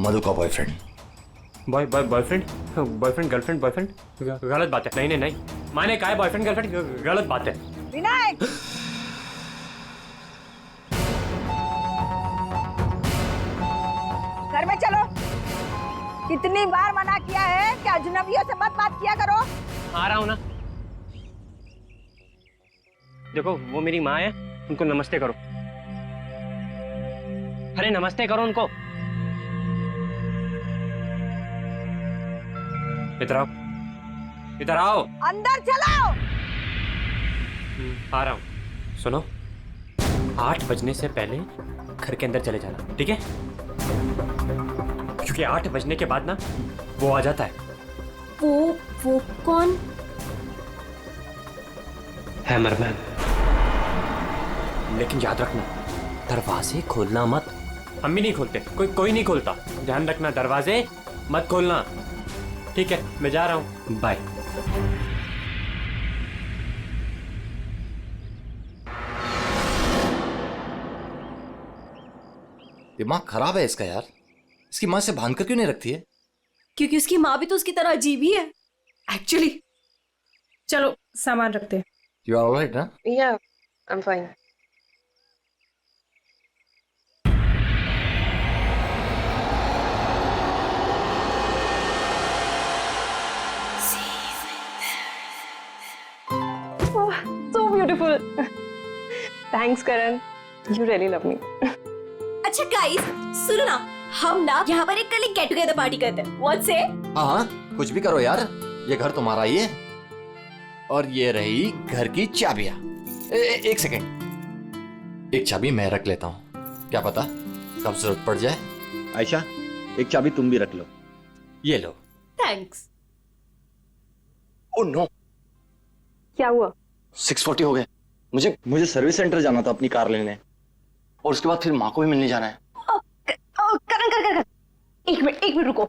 मधु का boyfriend. Boyfriend boyfriend girlfriend boyfriend गलत बात है। नहीं नहीं नहीं, मैंने कहा है बॉयफ्रेंड गर्लफ्रेंड, गलत बात है। विनायक, घर में चलो। कितनी बार मना किया है कि अजनबियों से मत बात किया करो। आ रहा हूं ना। देखो वो मेरी माँ है, उनको नमस्ते करो। अरे नमस्ते करो उनको। इधर आओ, इधर आओ। अंदर चलो। आ रहा हूं। सुनो, 8 बजने से पहले घर के अंदर चले जाना, ठीक है? क्योंकि 8 बजने के बाद ना वो आ जाता है। वो कौन है? मरमैन। लेकिन याद रखना, दरवाजे खोलना मत। हम भी नहीं खोलते, कोई नहीं खोलता। ध्यान रखना, दरवाजे मत खोलना, ठीक है? मैं जा रहा हूं, बाय। दिमाग खराब है इसका यार। इसकी माँ से बांध कर क्यों नहीं रखती है? क्योंकि उसकी माँ भी तो उसकी तरह अजीब ही है एक्चुअली। चलो सामान रखते हैं। यू आर ऑलराइट ना? Yeah, I'm fine. Oh, so beautiful. Thanks, Karan. You really love me. अच्छा गाइस सुनो ना, हम ना यहाँ पर एक कल गेट टुगेदर पार्टी करते हैं। व्हाट से? हाँ, कुछ भी करो यार, ये घर तुम्हारा ही है। और ये रही घर की चाबियां। एक सेकेंड, एक चाबी मैं रख लेता हूँ, क्या पता कब जरूरत पड़ जाए। आयशा, एक चाबी तुम भी रख लो। ये लो। थैंक्स। ओह नो, क्या हुआ? 6:40 हो गए। मुझे सर्विस सेंटर जाना था अपनी कार लेने, और उसके बाद फिर माँ को भी मिलने जाना है। करण एक मिनट रुको।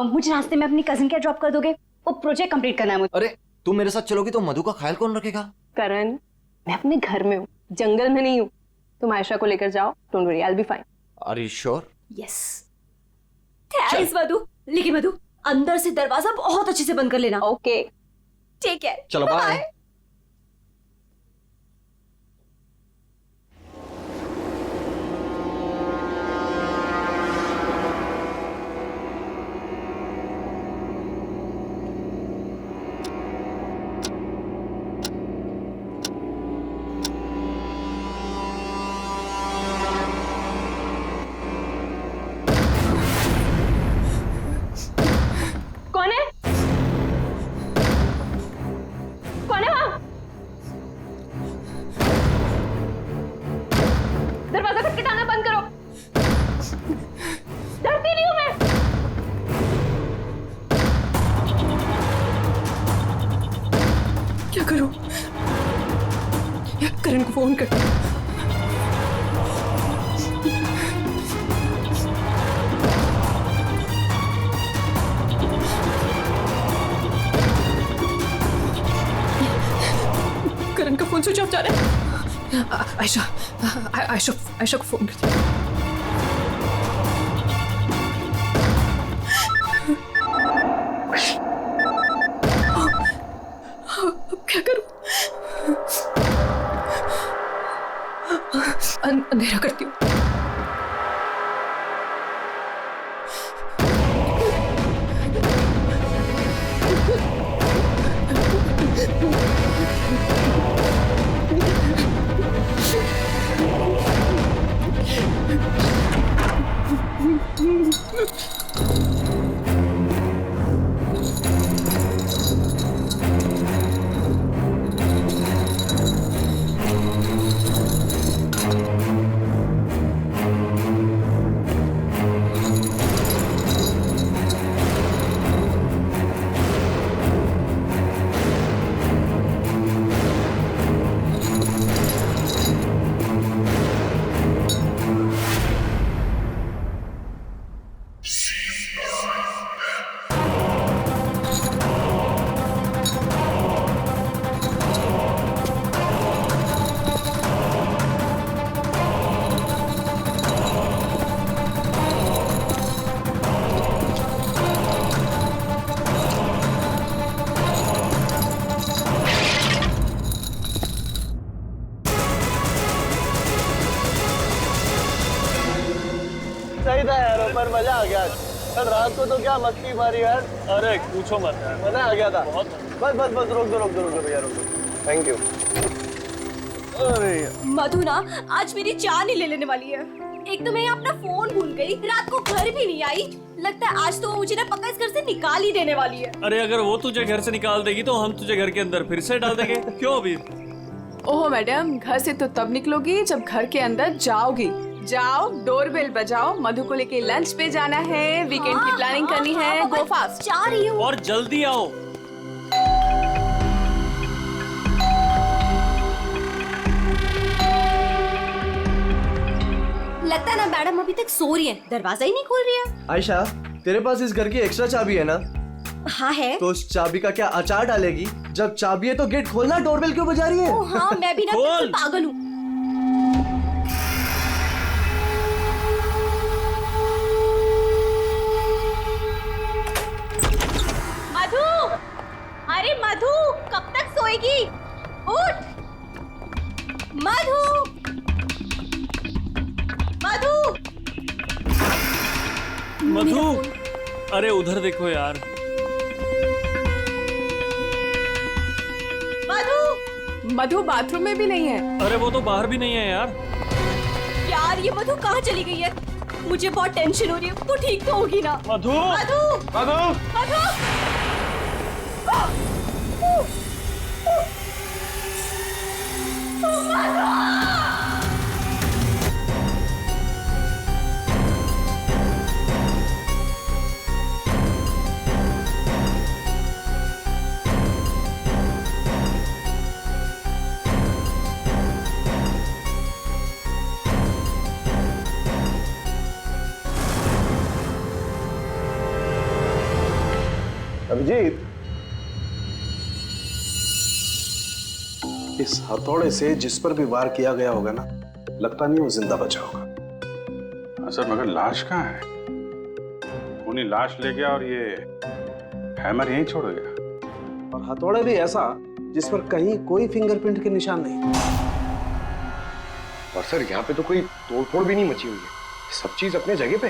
मुझे रास्ते में अपनी कजिन क्या ड्रॉप कर दोगे? वो प्रोजेक्ट कंप्लीट करना है मुझे। अरे तुम मेरे साथ चलोगी तो मधु का ख्याल कौन रखेगा? करण, मैं अपने घर में हूँ, जंगल में नहीं हूँ। तुम आयशा को लेकर जाओ, don't worry, I will be fine. Are you sure? Yes. Thanks Madhu. लेकिन मधु, अंदर से दरवाजा बहुत अच्छे से बंद कर लेना। ओके। ठीक है, चलो बाय। कौन है? कौन है वहां? दरवाजा खटखटाना बंद करो। डरती नहीं हूं मैं। क्या करूं? यार करण को फोन कर। करण का फोन स्विच ऑफ जा रहा है। आयशा को फोन करती हूँ। अब क्या करूं? अंधेरा करती हूँ। सही था यार, पर मजा आ गया। कल रात को तो क्या मस्ती मारी यार। अरे पूछो मत यार, मजा आ गया था बहुत। बस बस बस रोक दो भैया, रोक दो। Thank you. अरे मधु ना आज मेरी जान ही ले लेने वाली है। एक तो मैं अपना फोन भूल गई, रात को घर भी नहीं आई। लगता है आज तो वो मुझे ना पक्का इस घर से निकाल ही देने वाली है। अरे अगर वो तुझे घर से निकाल देगी तो हम तुझे घर के अंदर फिर से डाल देंगे। क्यों अभी? ओहो मैडम, घर से तो तब निकलोगी जब घर के अंदर जाओगी। जाओ, डोरबेल बजाओ, मधु को लेके लंच पे जाना है, वीकेंड की प्लानिंग करनी है। गो फास्ट। जा रही हूँ। और जल्दी आओ। लगता है ना मैडम अभी तक सो रही है, दरवाजा ही नहीं खोल रही है। आयशा, तेरे पास इस घर की एक्स्ट्रा चाबी है ना? हाँ है। तो उस चाबी का क्या अचार डालेगी? जब चाबी है तो गेट खोलना, डोरबेल क्यों बजा रही है? ओ हाँ, मैं भी ना बिल्कुल पागल हूँ। मधु, अरे मधु, कब तक सोएगी? उठ, मधु, मधु, मधु, अरे उधर देखो यार। मधु बाथरूम में भी नहीं है। अरे वो तो बाहर भी नहीं है यार। यार ये मधु कहाँ चली गई है? मुझे बहुत टेंशन हो रही है। वो ठीक तो होगी ना? मधु, मधु, मधु, मधु, अभिजीत, इस हथौड़े से जिस पर भी वार किया गया होगा ना, लगता नहीं वो जिंदा बचा होगा। सर मगर लाश कहाँ है? खूनी लाश ले गया और ये हैमर यहीं छोड़ गया। और हथौड़ा भी ऐसा जिस पर कहीं कोई फिंगरप्रिंट के निशान नहीं। और सर यहाँ पे तो कोई तोड़फोड़ भी नहीं मची हुई है, सब चीज अपने जगह पे।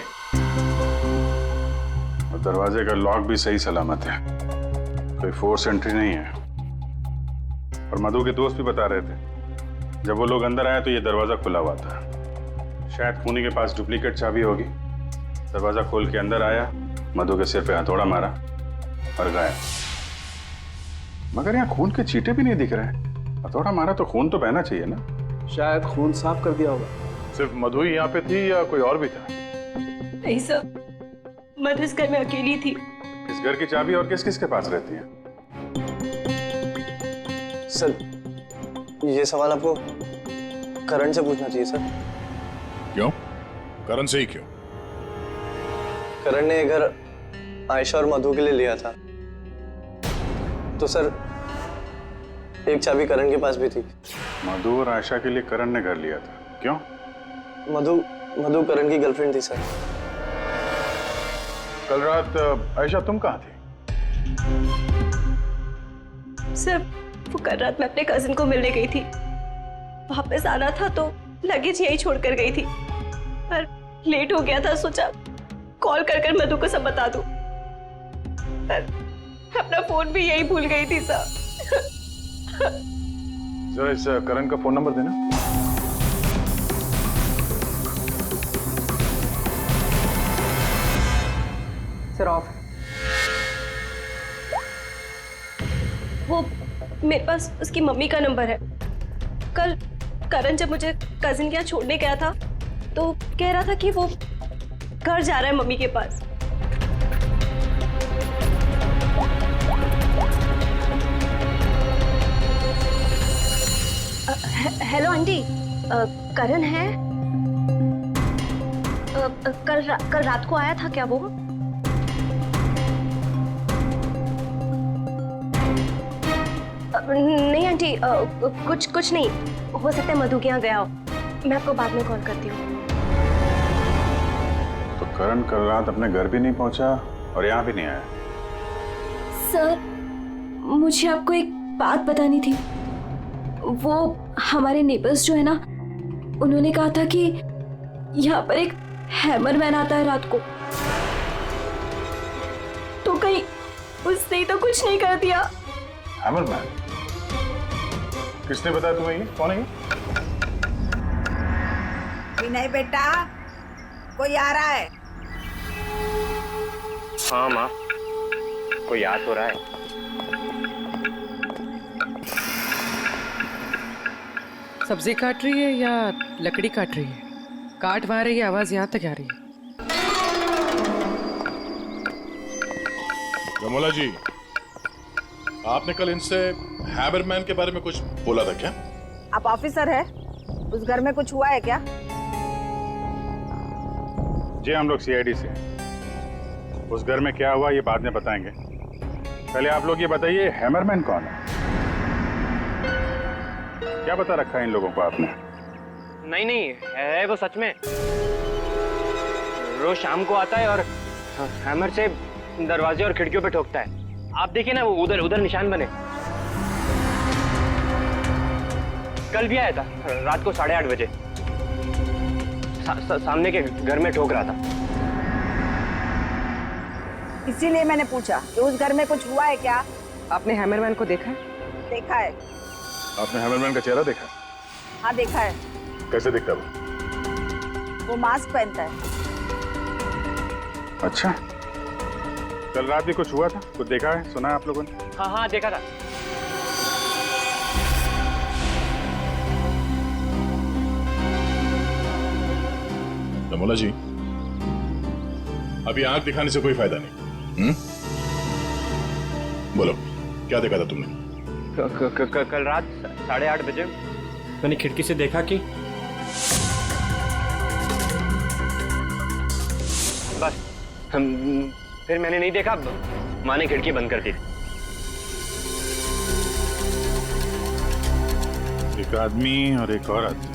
और दरवाजे का लॉक भी सही सलामत है, कोई फोर्स एंट्री नहीं है। और मधु के दोस्त भी बता रहे थे जब वो लोग अंदर आए तो ये दरवाजा खुला हुआ था। शायद खूनी के पास डुप्लीकेट चाबी होगी। दरवाजा खोल के अंदर आया, मधु के सिर पे हथौड़ा मारा और गायब। मगर यहाँ खून के छींटे भी नहीं दिख रहे। हथौड़ा मारा तो खून तो बहना चाहिए ना? शायद खून साफ कर दिया होगा। सिर्फ मधु ही यहाँ पे थी या कोई और भी था? नहीं सर, मधु इस घर में अकेली थी। इस घर की चाबी और किस किस के पास रहती है? सर ये सवाल आपको करण से पूछना चाहिए सर। क्यों? करण से ही क्यों? करण ने घर आयशा और मधु के लिए लिया था, तो सर एक चाबी करण के पास भी थी। मधु और आयशा के लिए करण ने घर लिया था, क्यों? मधु करण की गर्लफ्रेंड थी सर। कल रात आयशा तुम कहाँ थी? सर वो कल रात मैं अपने कजिन को मिलने गई थी। वापस आना था तो लगेज यही छोड़कर गई थी, पर लेट हो गया था। सोचा कॉल कर मधु को सब बता दूं, पर अपना फोन भी यही भूल गई थी सर। जरा इस करण का फोन नंबर देना। Sir of. वो मेरे पास उसकी मम्मी का नंबर है। कल करण जब मुझे कजिन के यहाँ छोड़ने गया था तो कह रहा था कि वो घर जा रहा है मम्मी के पास। हेलो आंटी, करण है? कल रात को आया था क्या वो? नहीं आंटी, कुछ नहीं। हो सकता है मधु के यहाँ गया हो। मैं आपको बाद में कॉल करती हूँ। तो करण कल रात अपने घर भी नहीं पहुंचा और यहाँ भी नहीं आया। सर मुझे आपको एक बात बतानी थी। वो हमारे नेबर्स जो है ना, उन्होंने कहा था कि यहाँ पर एक हैमरमैन आता है रात को, तो कहीं उसने ही तो कुछ नहीं कर दिया। हैमरमैन? किसने बताया तुम्हें ये? कौन है ये? विनय बेटा, कोई आ रहा है? हाँ माँ, कोई याद हो रहा है। सब्जी काट रही है या लकड़ी काट रही है? काट वहां रही है, आवाज यहाँ तक आ रही है। कमला जी, आपने कल इनसे हैमरमैन के बारे में कुछ बोला था क्या? आप ऑफिसर है, उस घर में कुछ हुआ है क्या? जी हम लोग सीआईडी से हैं। उस घर में क्या हुआ ये बाद में बताएंगे। पहले आप लोग ये बताइए, हैमरमैन कौन है? क्या बता रखा है इन लोगों को आपने? नहीं नहीं, है वो सच में। रोज शाम को आता है और हैमर से दरवाजे और खिड़कियों पे ठोकता है। आप देखिए ना, वो उधर उधर निशान बने। कल भी आया था रात को 8:30 बजे। सामने के घर में ठोक रहा था। इसीलिए मैंने पूछा कि उस घर में कुछ हुआ है क्या? आपने हैमरमैन को देखा है? देखा है। आपने हैमरमैन का चेहरा देखा? हाँ देखा है। कैसे दिखता है वो मास्क पहनता है। अच्छा, कल रात भी कुछ हुआ था? कुछ देखा है, सुना है आप लोगों ने? हाँ हाँ देखा था। कमला जी, अभी आंख दिखाने से कोई फायदा नहीं। बोलो, क्या देखा था तुमने? कल रात 8:30 बजे मैंने खिड़की से देखा कि बस फिर मैंने नहीं देखा। माँ ने खिड़की बंद कर दी। एक आदमी और एक औरत।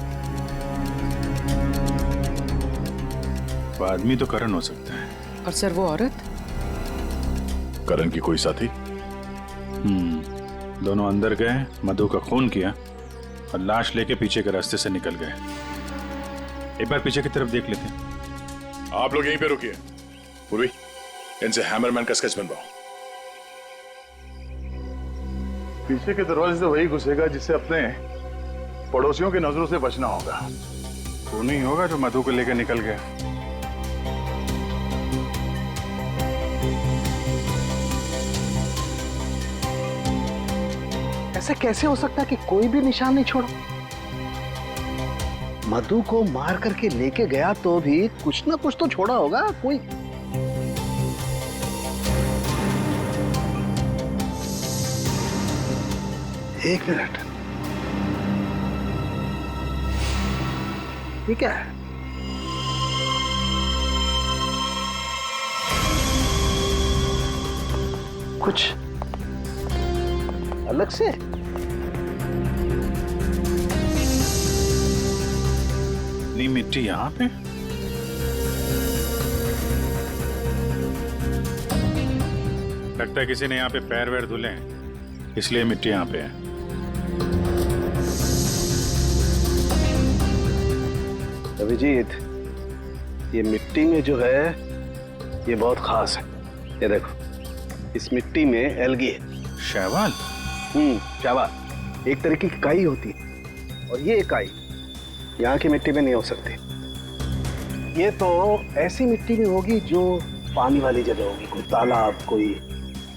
वो आदमी तो करण हो सकता है। और सर वो औरत? करण की कोई साथी? दोनों अंदर गए, मधु का खून किया और लाश लेके पीछे के रास्ते से निकल गए। एक बार पीछे की तरफ देख लेते हैं। आप लोग यहीं पे रुकिए। पूर्वी, इनसे हैमरमैन का स्केच बनवाओ। पीछे के दरवाजे से वही घुसेगा जिसे अपने पड़ोसियों की नजरों से बचना होगा। वो नहीं होगा जो मधु को लेकर निकल गया। ऐसा कैसे हो सकता है कि कोई भी निशान नहीं छोड़ा? मधु को मार करके लेके गया तो भी कुछ ना कुछ तो छोड़ा होगा कोई। एक मिनट, ये क्या है? कुछ अलग से? नी मिट्टी यहाँ पे? लगता है किसी ने यहाँ पे पैर वैर धुले हैं, इसलिए मिट्टी यहाँ पे है। अभिजीत, ये मिट्टी में जो है ये बहुत खास है। ये देखो, इस मिट्टी में एल्गी है। शैवाल? शैवाल एक तरीके की काई होती है और ये इकाई यहाँ की मिट्टी में नहीं हो सकती। ये तो ऐसी मिट्टी में होगी जो पानी वाली जगह होगी, कोई तालाब, कोई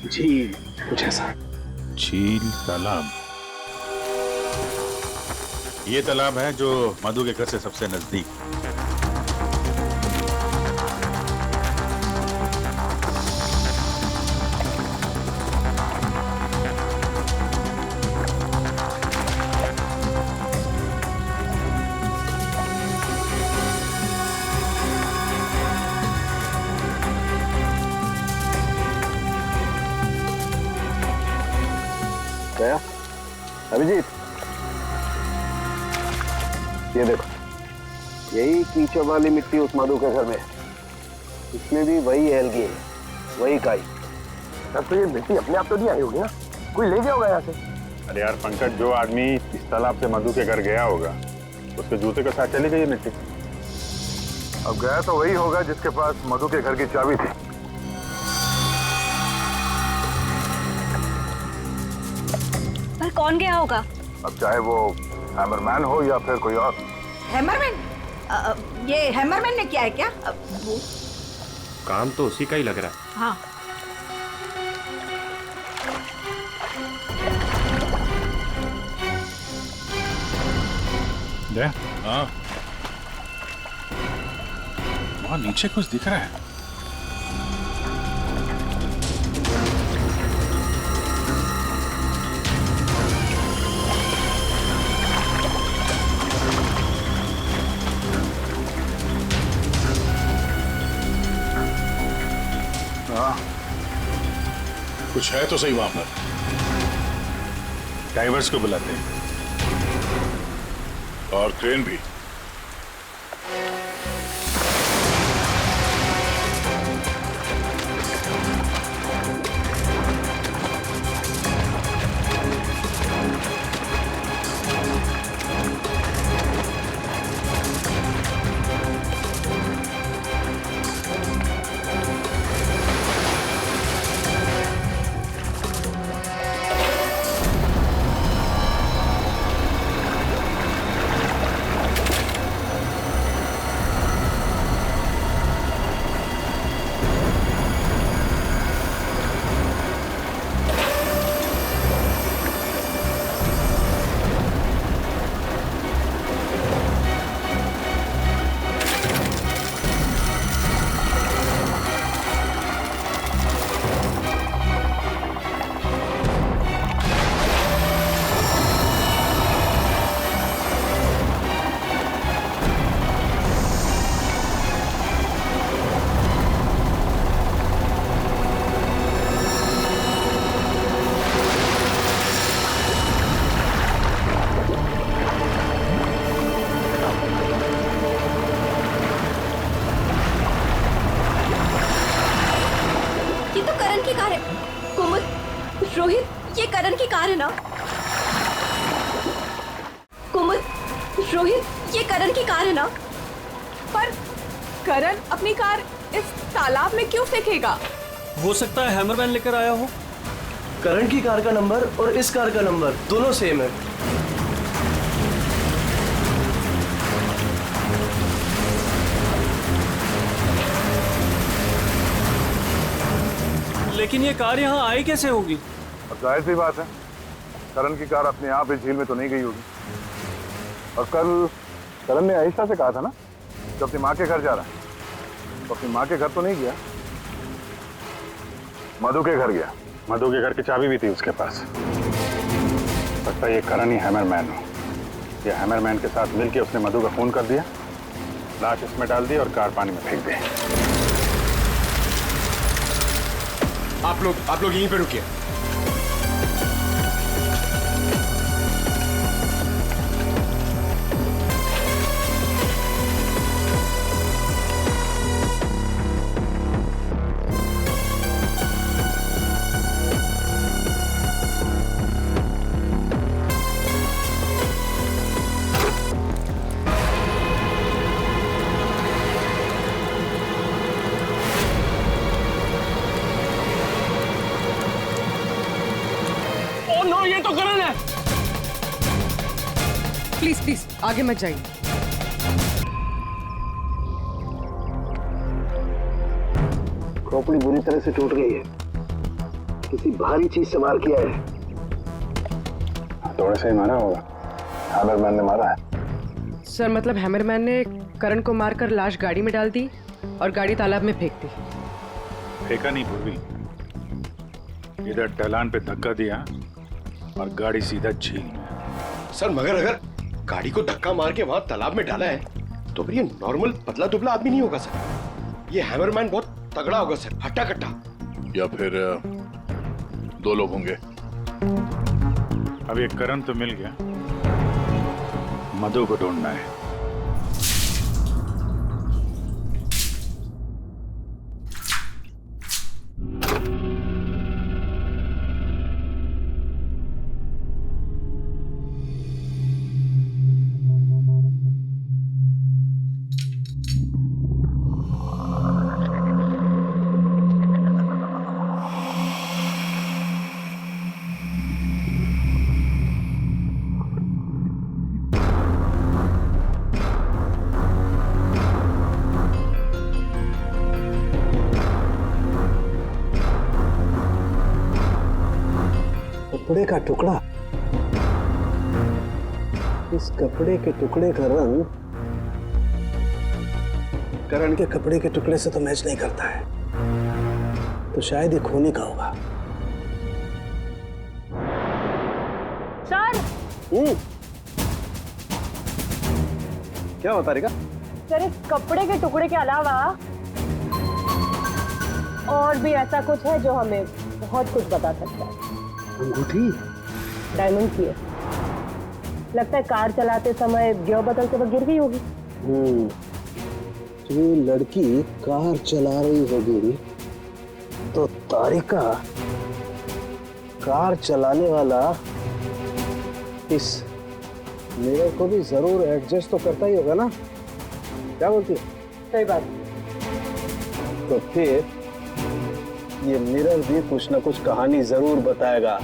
झील, कुछ ऐसा। झील, तालाब? ये तालाब है जो मधु के घर से सबसे नजदीक। गया अभिजीत, ये देखो, यही कीचड़ वाली मिट्टी उस मधु के घर में है। इसमें भी वही एल्गी है, वही काई। तब तो ये मिट्टी अपने आप तो नहीं आई होगी ना, कोई ले गया होगा यहाँ से। अरे यार पंकज, जो आदमी इस तालाब से मधु के घर गया होगा उसके जूते के साथ चली गई मिट्टी। अब गया तो वही होगा जिसके पास मधु के घर की चाबी थी। पर कौन गया होगा? अब चाहे वो हैमरमैन हो या फिर कोई और। हैमरमैन? ये हैमरमैन ने किया है क्या? काम तो उसी का ही लग रहा है। हाँ। दे? हाँ। वहाँ नीचे कुछ दिख रहा है। कुछ है तो सही वहां पर। डाइवर्स को बुलाते हैं और क्रेन भी। रोहित, ये करण की कार है ना? कोमल, रोहित, ये करण की कार है ना? पर करण अपनी कार इस तालाब में क्यों फेंकेगा? हो सकता है हैमरमैन लेकर आया हो। करण की कार का नंबर और इस कार का नंबर दोनों सेम है। लेकिन ये कार यहाँ आई कैसे होगी? अब जाहिर सी बात है, करण की कार अपने आप इस झील में तो नहीं गई होगी। और कल करण ने आयशा से कहा था ना कि अपनी माँ के घर जा रहा है, तो अपनी माँ के घर तो नहीं गया, मधु के घर गया। मधु के घर की चाबी भी थी उसके पास। लगता है ये करण ही हैमरमैन हो। ये हैमरमैन के साथ मिलके उसने मधु का खून कर दिया, लाश इसमें डाल दी और कार पानी में फेंक दी। आप लोग यहीं पे रुकिए। प्लीज प्लीज आगे मत जाइए। खोपड़ी बुरी तरह से टूट गई है, किसी भारी चीज से वार किया है। थोड़े से ही मारा होगा, हैमरमैन ने मारा है। सर मतलब हैमरमैन ने करण को मारकर लाश गाड़ी में डाल दी और गाड़ी तालाब में फेंक दी। फेंका नहीं पूर्वी, इधर ढलान पे धक्का दिया और गाड़ी सीधा झील में। सर मगर अगर गाड़ी को धक्का मार के वहां तालाब में डाला है तो फिर ये नॉर्मल पतला दुबला आदमी नहीं होगा सर। ये हैमरमैन बहुत तगड़ा होगा सर, हट्टा कट्टा। या फिर दो लोग होंगे। अब ये करण तो मिल गया, मधु को ढूंढना है। कपड़े का टुकड़ा, इस कपड़े के टुकड़े का रंग करण के कपड़े के टुकड़े से तो मैच नहीं करता है, तो शायद ये खूनी का होगा। सर क्या बता रही? सर, इस कपड़े के टुकड़े के अलावा और भी ऐसा कुछ है जो हमें बहुत कुछ बता सकता है। अंगूठी डायमंड की है, लगता है कार चलाते समय गियर बदलते वक्त गिर गई होगी। तो ये लड़की कार चला रही होगी तो तारिका कार चलाने वाला इस मिरर को भी जरूर एडजस्ट तो करता ही होगा ना? क्या बोलती है? सही बात। तो फिर ये मिरर भी कुछ ना कुछ कहानी जरूर बताएगा।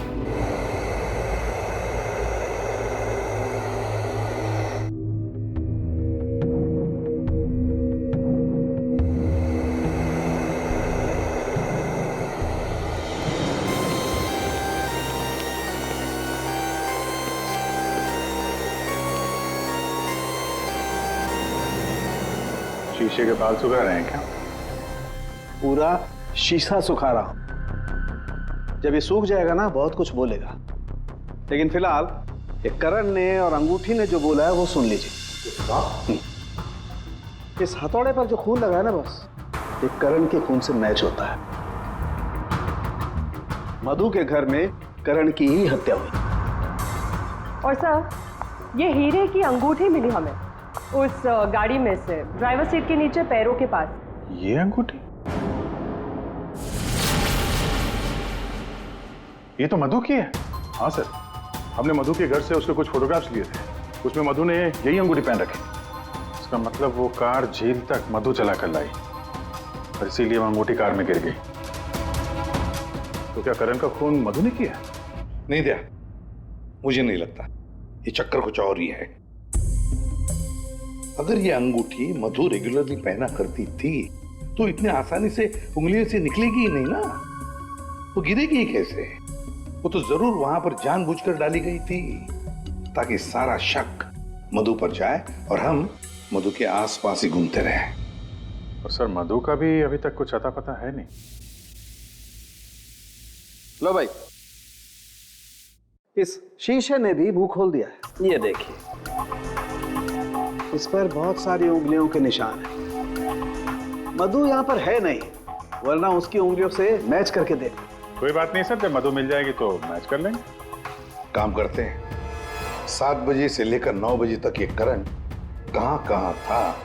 शीशे के बाल सुखा रहे हैं क्या? पूरा शीशा सुखा रहा हूं। जब ये सूख जाएगा ना बहुत कुछ बोलेगा, लेकिन फिलहाल ये करण ने और अंगूठी ने जो बोला है वो सुन लीजिए। इस हथौड़े पर जो खून लगा है ना, बस ये करण के खून से मैच होता है। मधु के घर में करण की ही हत्या हुई। और सर, ये हीरे की अंगूठी मिली हमें उस गाड़ी में से, ड्राइवर सीट के नीचे पैरों के पास। ये अंगूठी? ये तो मधु की है। हाँ सर, हमने मधु के घर से उसके कुछ फोटोग्राफ्स लिए थे, उसमें मधु ने यही अंगूठी पहन रखी। इसका मतलब वो कार झील तक मधु चला कर लाई और इसीलिए वो अंगूठी कार में गिर गई। तो क्या करण का खून मधु ने किया? नहीं दिया, मुझे नहीं लगता। ये चक्कर कुछ और ही है। अगर ये अंगूठी मधु रेगुलरली पहना करती थी तो इतनी आसानी से उंगलियों से निकलेगी ही नहीं ना, वो गिरेगी ही कैसे? वो तो जरूर वहां पर जानबूझकर डाली गई थी ताकि सारा शक मधु पर जाए और हम मधु के आसपास ही घूमते रहे। और सर, मधु का भी अभी तक कुछ अता पता है नहीं। लो भाई, इस शीशे ने भी मुंह खोल दिया है। ये देखिए, इस पर बहुत सारी उंगलियों के निशान हैं। मधु यहाँ पर है नहीं, वरना उसकी उंगलियों से मैच करके देख। कोई बात नहीं सर, जब मधु मिल जाएगी तो मैच कर लेंगे। काम करते हैं, 7 बजे से लेकर 9 बजे तक ये करण कहाँ कहाँ था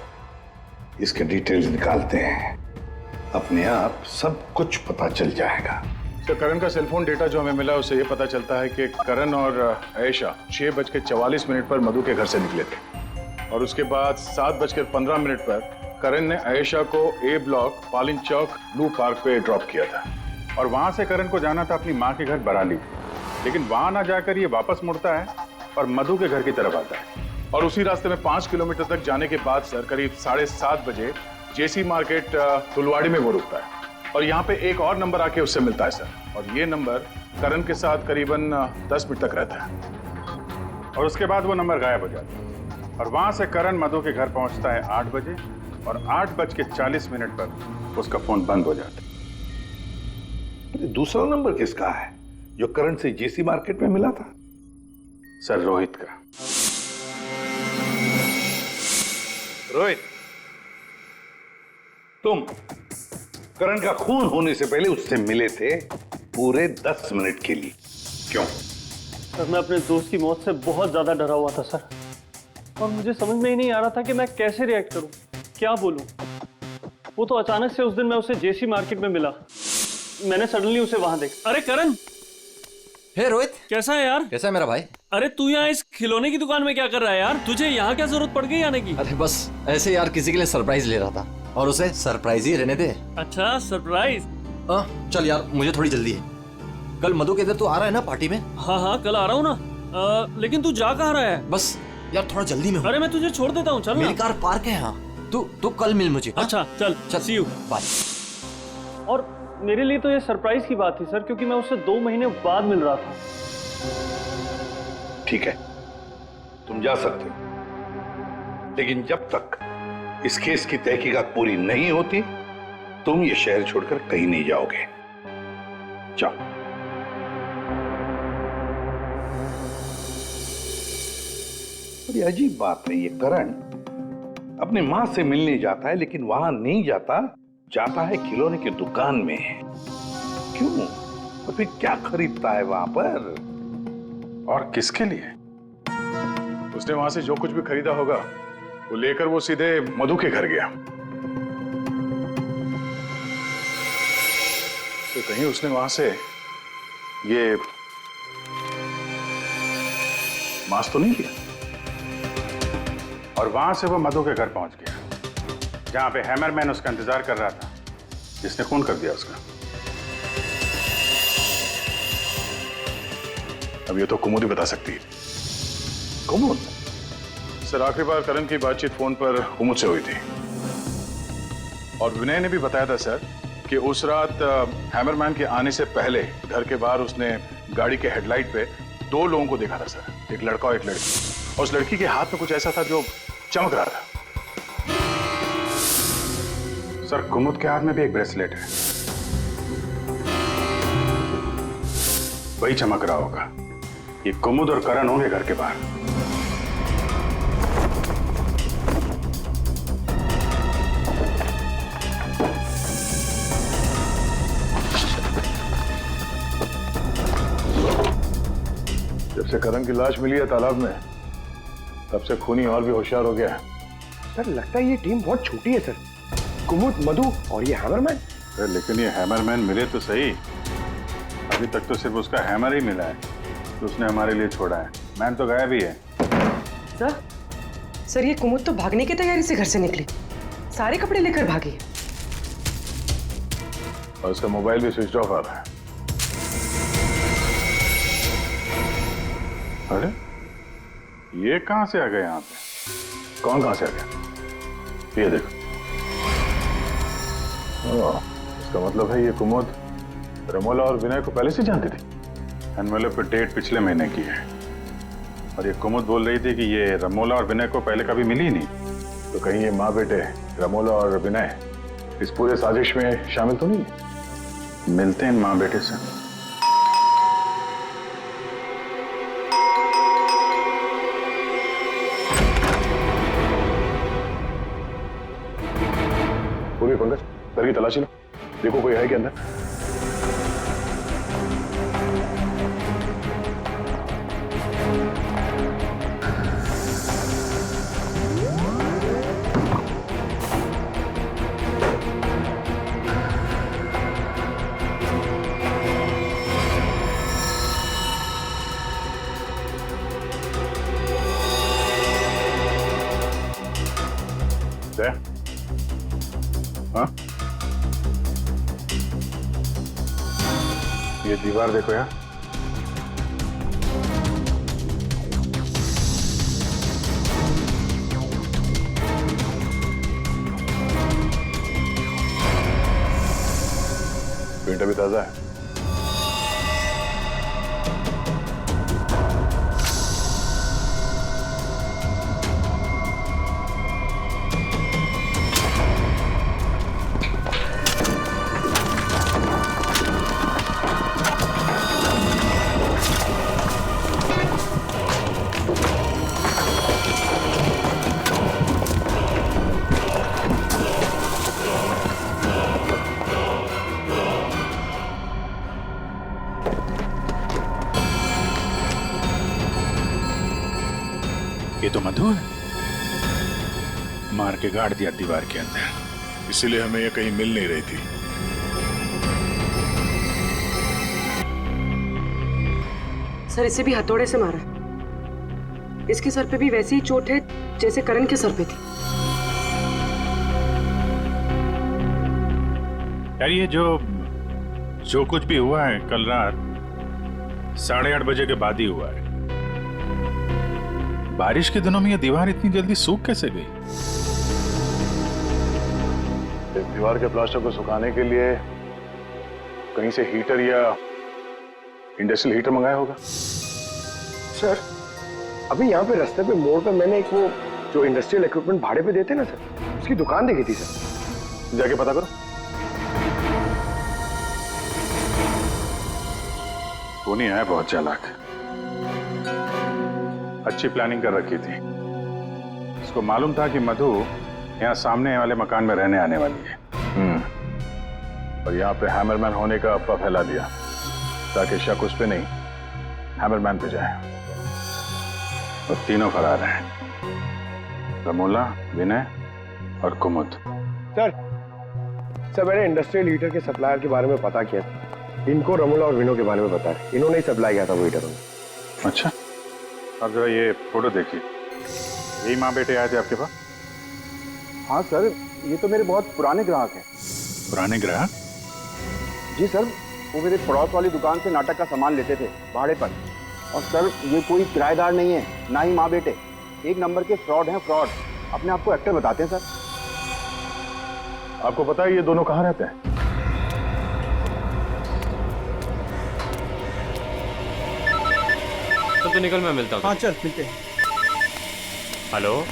इसके डिटेल्स निकालते हैं। अपने आप सब कुछ पता चल जाएगा। सर, करण का सेलफोन डेटा जो हमें मिला उससे ये पता चलता है कि करण और आयशा 6:44 पर मधु के घर से निकले थे और उसके बाद 7:15 पर करण ने आयशा को ए ब्लॉक पालिन चौक ब्लू पार्क पे ड्रॉप किया था और वहां से करण को जाना था अपनी माँ के घर बराली, लेकिन वहां ना जाकर ये वापस मुड़ता है और मधु के घर की तरफ आता है और उसी रास्ते में 5 किलोमीटर तक जाने के बाद सर करीब 7:30 बजे जेसी मार्केट फुलवाड़ी में वो रुकता है और यहाँ पे एक और नंबर आके उससे मिलता है सर, और ये नंबर करण के साथ करीबन 10 मिनट तक रहता है और उसके बाद वो नंबर गायब हो जाता है और वहां से करण मधु के घर पहुंचता है 8 बजे और 8:40 पर उसका फोन बंद हो जाता है। दूसरा नंबर किसका है जो करण से जेसी मार्केट में मिला था? सर, रोहित का। रोहित, तुम करण का खून होने से पहले उससे मिले थे पूरे 10 मिनट के लिए, क्यों? सर, मैं अपने दोस्त की मौत से बहुत ज्यादा डरा हुआ था सर, और मुझे समझ में ही नहीं आ रहा था कि मैं कैसे रिएक्ट करूं, क्या बोलूं। वो तो अचानक से उस दिन मैं उसे जेसी मार्केट में मिला, मैंने सडनली उसे वहां देखा। अरे करण! हे रोहित, कैसा है यार? कैसा है मेरा भाई? अरे तू यहाँ इस खिलौने की दुकान में क्या कर रहा है यार? तुझे यहाँ क्या जरूरत पड़ गई आने की? अरे बस ऐसे यार, किसी के लिए सरप्राइज ले रहा था और उसे सरप्राइज ही रहने दे। अच्छा, सरप्राइज? चल यार, मुझे थोड़ी जल्दी है। कल मधु के इधर तू आ रहा है ना पार्टी में? हाँ, कल आ रहा हूँ ना। लेकिन तू जा कहाँ रहा है? बस यार थोड़ा जल्दी में हूँ। अरे मैं तुझे छोड़ देता हूँ, चल। मेरी कार पार्क है यहाँ, तू कल मिल मुझे। अच्छा चल, सी यू, बाय। और मेरे लिए तो ये सरप्राइज की बात थी सर, क्योंकि मैं उससे 2 महीने बाद मिल रहा था। ठीक है, तुम जा सकते हो, लेकिन जब तक इस केस की तहकीकात पूरी नहीं होती तुम ये शहर छोड़कर कहीं नहीं जाओगे। जाओ। बड़ी अजीब बात है, ये करण अपने मां से मिलने जाता है लेकिन वहां नहीं जाता, जाता है खिलौने की दुकान में। क्यों? और फिर क्या खरीदता है वहां पर? और किसके लिए? उसने वहां से जो कुछ भी खरीदा होगा वो लेकर वो सीधे मधु के घर गया। तो कहीं उसने वहां से ये मांस तो नहीं लिया? और वहां से वो मधु के घर पहुंच गया, जहां पे हैमरमैन उसका इंतजार कर रहा था, जिसने खून कर दिया उसका। अब ये तो कुमुद ही बता सकती है। कुमुद? सर, आखिरी बार करण की बातचीत फोन पर कुमुद से हुई थी, और विनय ने भी बताया था सर कि उस रात हैमरमैन के आने से पहले घर के बाहर उसने गाड़ी के हेडलाइट पे 2 लोगों को देखा था सर, एक लड़का और एक लड़की। और उस लड़की के हाथ में कुछ ऐसा था जो चमक रहा था। सर, कुमुद के हाथ में भी एक ब्रेसलेट है, वही चमक रहा होगा। ये कुमुद और करण होंगे घर के बाहर। जब से करण की लाश मिली है तालाब में, तब से खूनी और भी होशियार हो गया है। सर, लगता है ये टीम बहुत छोटी है सर। कुमुद, मधु और ये हैमरमैन। सर, लेकिन ये हैमरमैन मिले तो सही, अभी तक तो सिर्फ उसका हैमर ही मिला है, तो उसने हमारे लिए छोड़ा है। मैन तो गायब ही है। सर ये कुमुद तो भागने की तैयारी से घर से निकली, सारे कपड़े लेकर भागी, और उसका मोबाइल भी स्विच ऑफ आ रहा है। अरे, ये कहां से आ गए यहाँ पे? कौन कहां से आ गया? ये देखो। इसका मतलब है ये कुमुद रमोला और विनय को पहले से जानती थी। एनवेलप पे डेट पिछले महीने की है, और ये कुमुद बोल रही थी कि ये रमोला और विनय को पहले कभी मिली ही नहीं। तो कहीं ये माँ बेटे रमोला और विनय इस पूरे साजिश में शामिल तो नहीं है? मिलते हैं माँ बेटे से। पूरी पंकज, घर की तलाशी लो, देखो कोई है क्या अंदर। हाँ? ये दीवार देखो यार, पेंट अभी ताजा है। ये तो मधु है, मार के गाड़ दिया दीवार के अंदर, इसीलिए हमें ये कहीं मिल नहीं रही थी। सर इसे भी हथौड़े से मारा, इसके सर पे भी वैसी ही चोट है जैसे करण के सर पे थी। यार, ये जो कुछ भी हुआ है कल रात 8:30 बजे के बाद ही हुआ है। बारिश के दिनों में ये दीवार इतनी जल्दी सूख कैसे गई? इस दीवार के प्लास्टर को सुखाने के लिए कहीं से हीटर या इंडस्ट्रियल हीटर मंगाया होगा। सर अभी यहाँ पे रास्ते पे मोड़ पे मैंने एक वो जो इंडस्ट्रियल इक्विपमेंट भाड़े पे देते ना सर, उसकी दुकान देखी थी सर। जाके पता करो। टोनी है बहुत चालाक, अच्छी प्लानिंग कर रखी थी। उसको मालूम था कि मधु यहाँ सामने वाले मकान में रहने आने वाली है। और यहाँ पे हैमरमैन होने का अफवाह फैला दिया ताकि शक उस पे नहीं हैमरमैन पे जाए। और तीनों फरार हैं, रमोला, विनय और कुमुद। सर मैंने इंडस्ट्रियल हीटर के सप्लायर के बारे में पता किया। इनको रमोला और विनो के बारे में पता है, इन्होंने ही सप्लाई किया था वो हीटर। अच्छा, अब जरा ये फोटो देखिए, यही माँ बेटे आए थे आपके पास? हाँ सर, ये तो मेरे बहुत पुराने ग्राहक हैं। पुराने ग्राहक? जी सर, वो मेरे पड़ोस वाली दुकान से नाटक का सामान लेते थे भाड़े पर। और सर ये कोई किराएदार नहीं है, ना ही माँ बेटे, एक नंबर के फ्रॉड हैं, फ्रॉड। अपने आप को एक्टर बताते हैं सर। आपको पता है ये दोनों कहाँ रहते हैं? तो निकल, मैं मिलता हूँ। हाँ चल मिलते हैं। हेलो,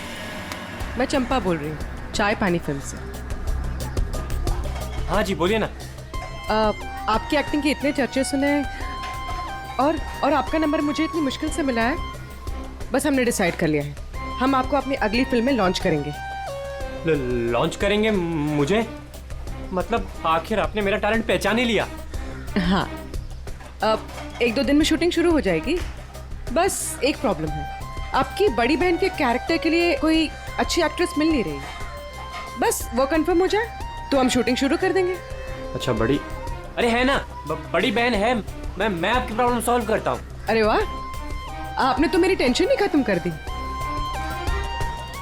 मैं चंपा बोल रही हूँ, चाय पानी फिल्म से। हाँ जी बोलिए ना। आपकी एक्टिंग के इतने चर्चे सुने हैं और आपका नंबर मुझे इतनी मुश्किल से मिला है। बस हमने डिसाइड कर लिया है, हम आपको अपनी अगली फिल्म में लॉन्च करेंगे। लॉन्च करेंगे मुझे? मतलब आखिर आपने मेरा टैलेंट पहचान ही लिया? हाँ, अब 1-2 दिन में शूटिंग शुरू हो जाएगी। बस एक प्रॉब्लम है, आपकी बड़ी बहन के कैरेक्टर के लिए कोई अच्छी एक्ट्रेस मिल नहीं रही। बस वो कंफर्म हो जाए तो हम शूटिंग शुरू कर देंगे। अच्छा, बड़ी, अरे है ना, बड़ी बहन है। मैं आपकी प्रॉब्लम सॉल्व करता हूँ। अरे वाह, आपने तो मेरी टेंशन ही खत्म कर दी।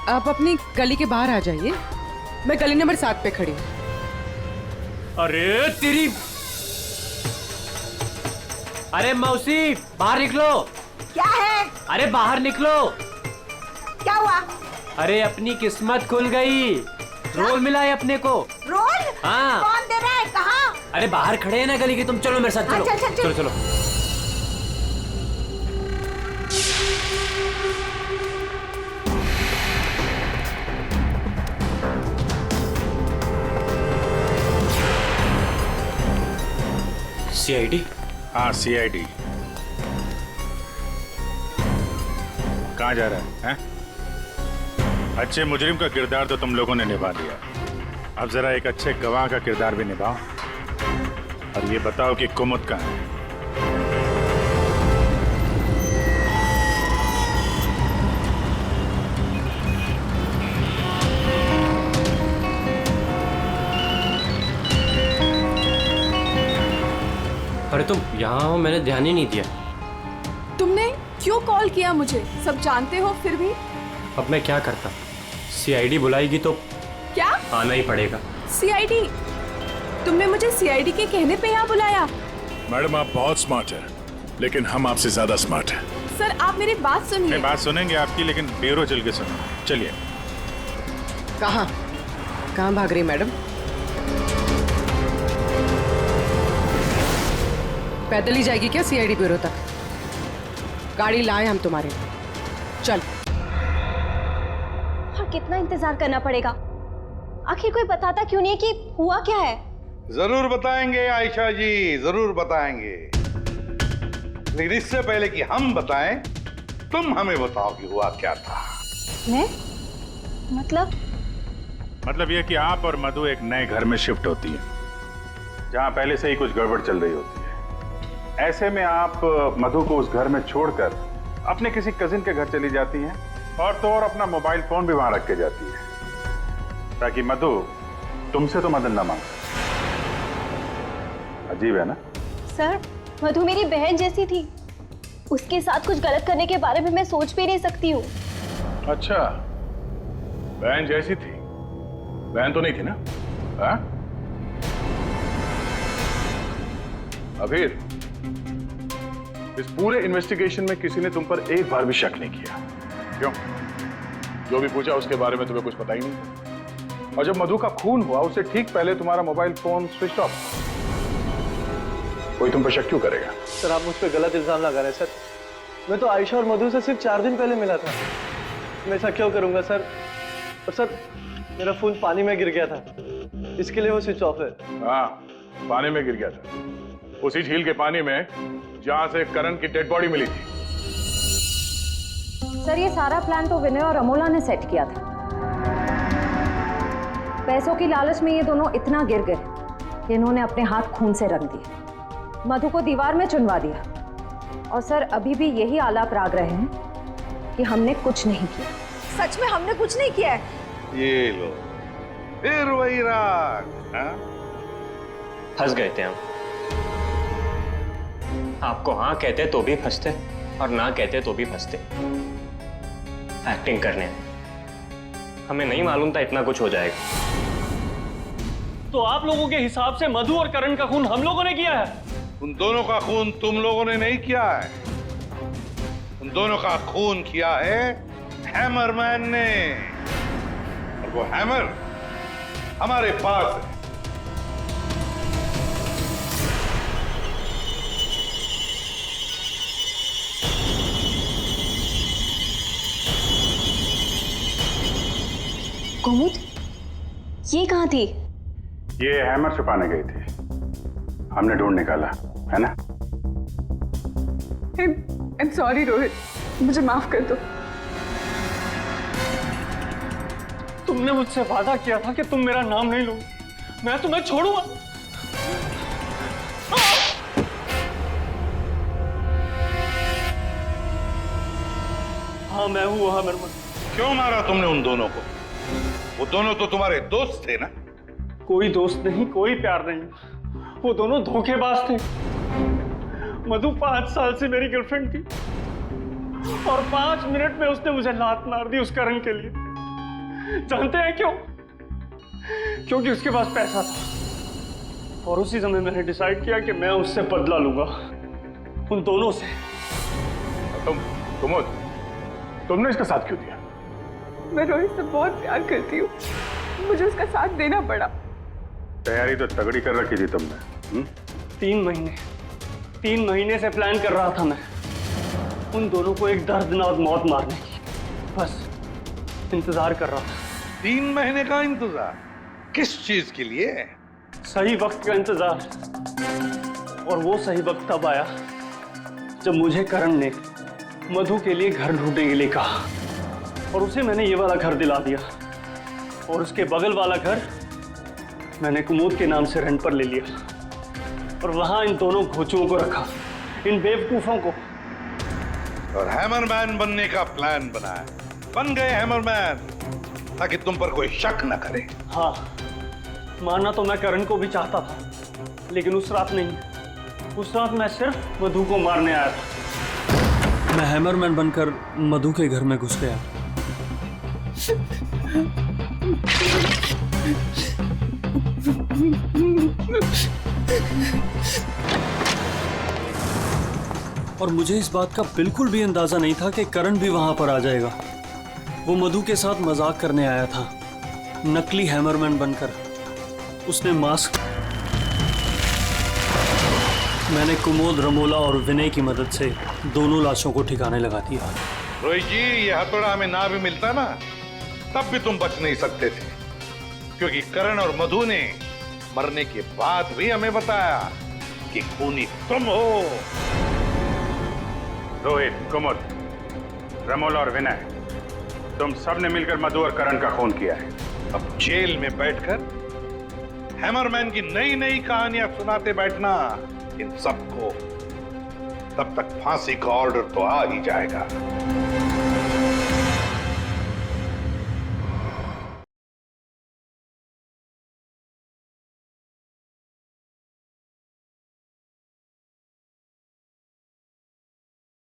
आप अपनी गली के बाहर आ जाइए, मैं गली नंबर 7 पे खड़ी हूँ। अरे तेरी, अरे मौसी बाहर निकलो। क्या है? अरे बाहर निकलो। क्या हुआ? अरे अपनी किस्मत खुल गई, रोल मिला है अपने को। रोल? हाँ। कौन दे रहा है? कहाँ? अरे बाहर खड़े हैं ना गली के, तुम चलो मेरे साथ, चलो। चलो चलो। CID? हाँ CID। कहाँ जा रहा है? अच्छे मुजरिम का किरदार तो तुम लोगों ने निभा लिया, अब जरा एक अच्छे गवाह का किरदार भी निभाओ और ये बताओ कि कुमुद कहाँ है? अरे तुम यहाँ हो, मैंने ध्यान ही नहीं दिया। तुमने क्यों कॉल किया मुझे? सब जानते हो फिर भी? अब मैं क्या करता? CID बुलाएगी तो क्या आना ही पड़ेगा। CID? तुमने मुझे CID के कहने पे यहाँ बुलाया? मैडम आप बहुत स्मार्ट हैं, लेकिन हम आपसे ज्यादा स्मार्ट हैं। सर आप मेरी बात सुनिए। नहीं, बात सुनेंगे आपकी, लेकिन ब्यूरो चल के सुनो। चलिए। कहाँ भाग रही मैडम? पैदल ही जाएगी क्या CID ब्यूरो तक? गाड़ी लाए हम तुम्हारे। चल। और कितना इंतजार करना पड़ेगा? आखिर कोई बताता क्यों नहीं कि हुआ क्या है? जरूर बताएंगे आयशा जी, जरूर बताएंगे। लेकिन इससे पहले कि हम बताएं, तुम हमें बताओ कि हुआ क्या था। मैं? मतलब यह कि आप और मधु एक नए घर में शिफ्ट होती है, जहां पहले से ही कुछ गड़बड़ चल रही होती है। ऐसे में आप मधु को उस घर में छोड़कर अपने किसी कजिन के घर चली जाती हैं और तो और अपना मोबाइल फोन भी वहां रख के जाती है, ताकि मधु तुमसे तो मदद न मांगे। अजीब है ना? सर, मधु मेरी बहन जैसी थी, उसके साथ कुछ गलत करने के बारे में मैं सोच भी नहीं सकती हूँ। अच्छा, बहन जैसी थी? बहन तो नहीं थी ना? हाँ? अबीर, इस पूरे इन्वेस्टिगेशन में किसी ने तुम पर एक बार भी शक नहीं किया, क्यों? जो भी पूछा उसके बारे में तुम्हें कुछ पता ही नहीं। और जब मधु का खून हुआ उससे ठीक पहले तुम्हारा मोबाइल फोन स्विच ऑफ। कोई तुम पर शक क्यों करेगा? सर आप मुझ पर गलत इल्जाम लगा रहे हैं सर। मैं तो आयशा और मधु से सिर्फ 4 दिन पहले मिला था। मैं ऐसा क्यों करूंगा सर? और सर मेरा फोन पानी में गिर गया था, इसके लिए वो स्विच ऑफ है। हाँ, पानी में गिर गया था, उसी झील के पानी में जहां से करण की डेड बॉडी मिली थी। सर ये सारा प्लान तो विनय और अमोला ने सेट किया था। पैसों की लालच में ये दोनों इतना गिर गए कि इन्होंने अपने हाथ खून से रंग दिए, मधु को दीवार में चुनवा दिया। और सर अभी भी यही आलाप राग रहे हैं कि हमने कुछ नहीं किया। सच में हमने कुछ नहीं किया है। ये लो, फिर वही राग। फंस गए थे हम। आपको हाँ कहते तो भी फंसते और ना कहते तो भी फंसते। एक्टिंग करने हमें नहीं मालूम था इतना कुछ हो जाएगा। तो आप लोगों के हिसाब से मधु और करण का खून हम लोगों ने किया है? उन दोनों का खून तुम लोगों ने नहीं किया है, उन दोनों का खून किया है हैमरमैन ने। और वो हैमर हमारे पास है। कुमुद, ये कहाँ थी? ये हैमर छुपाने गई थी, हमने ढूंढ निकाला, है ना? I'm sorry रोहित, मुझे माफ कर दो। तुमने मुझसे वादा किया था कि तुम मेरा नाम नहीं लोगे, मैं तुम्हें छोड़ूंगा। हाँ मैं हूँ वो हैमरमैन। क्यों मारा तुमने उन दोनों को? वो दोनों तो तुम्हारे दोस्त थे ना? कोई दोस्त नहीं, कोई प्यार नहीं, वो दोनों धोखेबाज थे। मधु 5 साल से मेरी गर्लफ्रेंड थी और 5 मिनट में उसने मुझे लात मार दी उस करण के लिए। जानते हैं क्यों? क्योंकि उसके पास पैसा था। और उसी समय मैंने डिसाइड किया कि मैं उससे बदला लूंगा, उन दोनों से। तुमने इसका साथ क्यों दिया? मैं रोहित से बहुत प्यार करती हूँ, मुझे उसका साथ देना पड़ा। तैयारी तो तगड़ी कर रखी थी तुमने। 3 महीने से प्लान कर रहा था मैं उन दोनों को एक दर्दनाक मौत मारने की। बस इंतजार कर रहा था। 3 महीने का इंतजार? किस चीज के लिए? सही वक्त का इंतजार। और वो सही वक्त तब आया जब मुझे करण ने मधु के लिए घर ढूंढने के लिए कहा, और उसे मैंने ये वाला घर दिला दिया। और उसके बगल वाला घर मैंने कुमुद के नाम से रेंट पर ले लिया। और वहां इन दोनों घोचुओं को रखा, इन बेवकूफों को। और हैमरमैन बनने का प्लान बनाया। बन गए हैमरमैन ताकि तुम पर कोई शक न करे। हाँ, मानना तो मैं करण को भी चाहता था, लेकिन उस रात नहीं। उस रात मैं सिर्फ मधु को मारने आया था। मैं हैमरमैन बनकर मधु के घर में घुस गया। और मुझे इस बात का बिल्कुल भी अंदाजा नहीं था कि करण भी वहां पर आ जाएगा। वो मधु के साथ मजाक करने आया था, नकली हैमरमैन बनकर। उसने मास्क, मैंने कुमुद, रमोला और विनय की मदद से दोनों लाशों को ठिकाने लगा दिया। रोहित जी, ये हथौड़ा हमें ना भी मिलता ना, तब भी तुम बच नहीं सकते थे, क्योंकि करण और मधु ने मरने के बाद भी हमें बताया कि खूनी तुम हो। रोहित, कुमुद, रमोला और विनय, तुम सब ने मिलकर मधु और करण का खून किया है। अब जेल में बैठकर हैमरमैन की नई नई कहानियां सुनाते बैठना इन सबको, तब तक फांसी का ऑर्डर तो आ ही जाएगा।